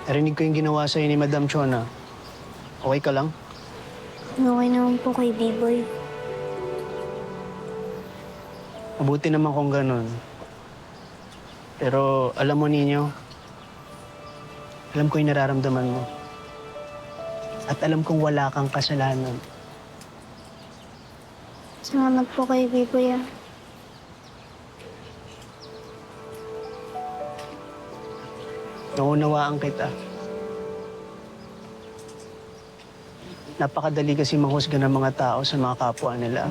Narinig ko yung ginawa sa'yo ni Madam Chona. Okay ka lang? Okay naman po kay B-Boy. Mabuti naman kung ganun. Pero alam mo, Ninyo, alam ko yung nararamdaman mo. At alam kong wala kang kasalanan. Salamat po kay B-Boy ah. Naunawaan kita. Napakadali kasi manghusga ng mga tao sa mga kapwa nila.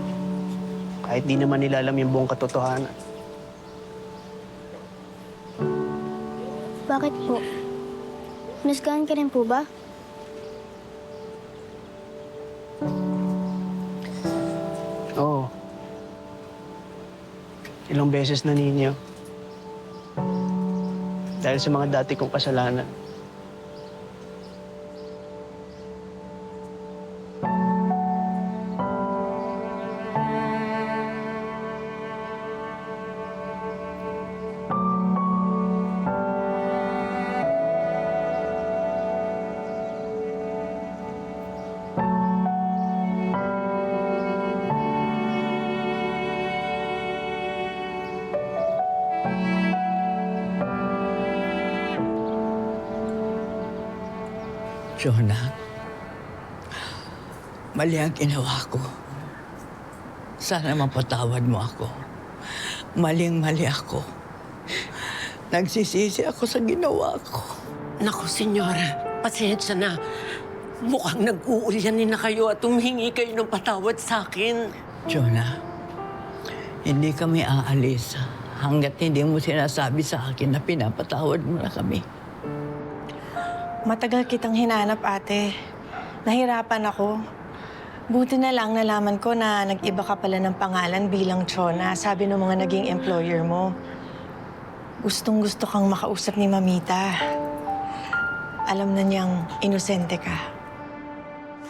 Kahit di naman nila alam yung buong katotohanan. Bakit po? Nasgaan ka rin po ba? Oo. Ilang beses na, Ninyo. Dahil sa mga dati kong kasalanan. Jonah, mali ang ginawa ko. Sana mapatawad mo ako. Maling-mali ako. Nagsisisi ako sa ginawa ko. Naku, senyora, pasensya na. Mukhang nag-uulyanin na kayo at humingi kayo ng patawad sa akin. Jonah, hindi kami aalis hanggat hindi mo sinasabi sa akin na pinapatawad mo na kami. Matagal kitang hinanap, ate. Nahirapan ako. Buti na lang nalaman ko na nag-iba ka pala ng pangalan bilang Chona, sabi ng mga naging employer mo. Gustong-gusto kang makausap ni Mamita. Alam na niyang inosente ka.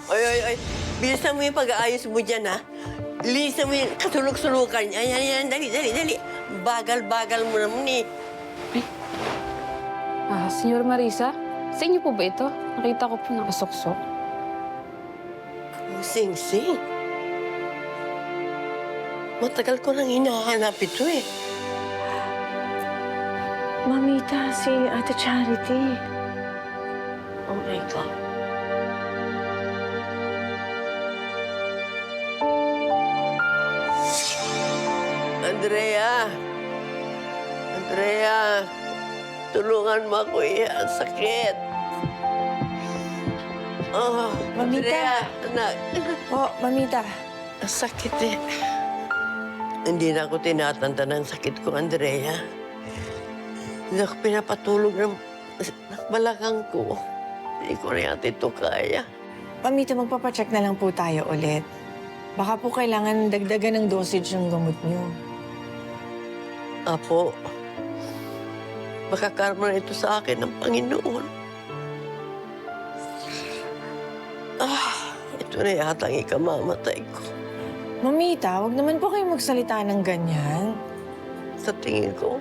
Ay. Bilisan mo yung pag-aayos mo dyan, ha? Bilisan mo yung kasulok-sulukan. Yan. Dali. Bagal-bagal mo naman, eh. Senyor Marisa, sa inyo po ba ito? Nakita ko po nakasuksok. Sing-sing. Matagal ko nang hinahanap ito, eh. Mamita, si Ate Charity. Oh my God. Andrea, tulungan mo ako, ang sakit. Oh, Mamita. Andrea, anak. Oh, Mamita. Ang sakit, eh. Hindi na ako tinatanda ng sakit ko, Andrea. Hindi ako pinapatulog ng balakang ko. Hindi ko na yata ito kaya. Mamita, magpapacheck na lang po tayo ulit. Baka po kailangan dagdagan ng dosage ng gamot niyo. Apo, makakarma na ito sa akin ng Panginoon. Ito na yata ang ikamamatay ko. Mamita, wag naman po kayo magsalita ng ganyan. Sa tingin ko,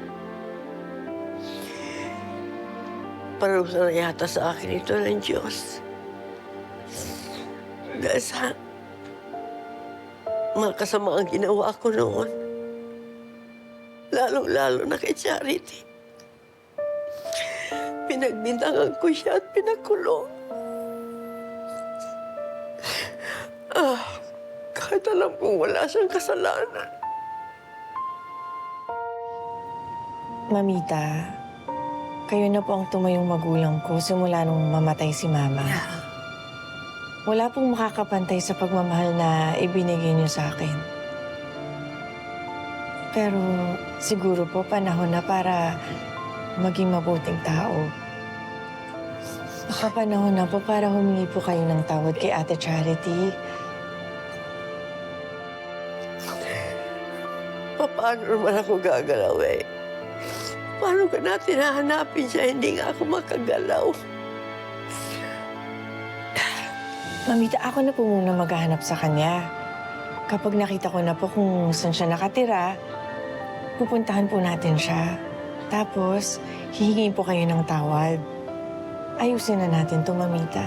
parusa na yata sa akin ito ng Diyos. Dahil sa mga kasama ang ginawa ko noon. Lalong-lalo na kay Charity. Pinagbintangan ko siya at pinakulong. Kahit alam kong wala siyang kasalanan. Mamita, kayo na po ang tumayong magulang ko simula nung mamatay si Mama. Wala pong makakapantay sa pagmamahal na ibinigay niyo sa akin. Pero siguro po panahon na para maging mabuting tao. Baka panahon na po para humingi po kayo ng tawad kay Ate Charity. Paano naman ako gagalaw, eh? Paano ka natin hahanapin siya? Hindi nga ako makagalaw. Mamita, ako na po muna maghahanap sa kanya. Kapag nakita ko na po kung saan siya nakatira, pupuntahan po natin siya. Tapos, hihingin po kayo ng tawad. Ayusin na natin to, Mamita.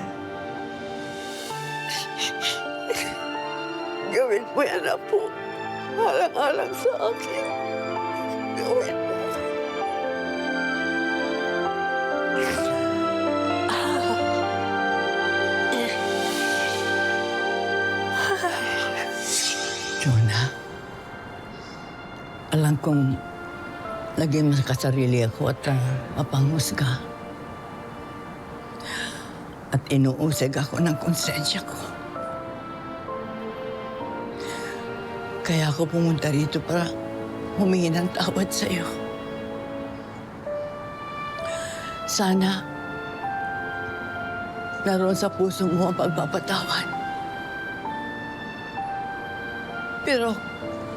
Gawin mo yan, Apo. Halang-halang sa akin. Gawin mo. Jonah, alam kong naging makasarili ako at mapanghusga. At inuusig ako ng konsensya ko. Kaya ako pumunta rito para humingi ng tawad sa'yo. Sana naroon sa puso mo ang pagpapatawad. Pero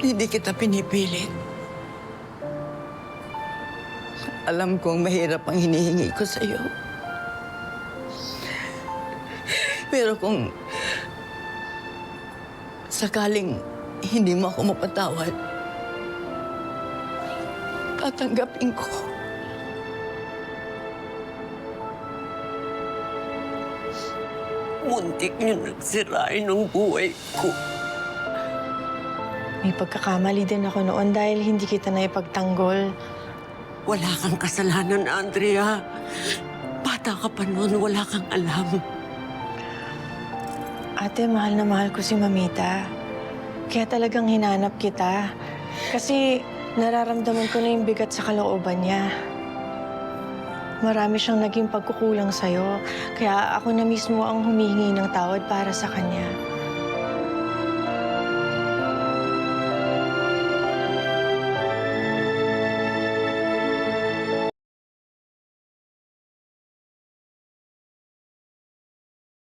hindi kita pinipilit. Alam kong mahirap ang hinihingi ko sa'yo. Pero kung sakaling hindi mo ako mapatawad, tatanggapin ko. Muntik niyo nagsirain ng buhay ko. May pagkakamali din ako noon dahil hindi kita na ipagtanggol. Wala kang kasalanan, Andrea. Bata ka pa noon, wala kang alam. Ate, mahal na mahal ko si Mamita. Kaya talagang hinanap kita. Kasi nararamdaman ko na yung bigat sa kalooban niya. Marami siyang naging pagkukulang sa'yo. Kaya ako na mismo ang humihingi ng tawad para sa kanya.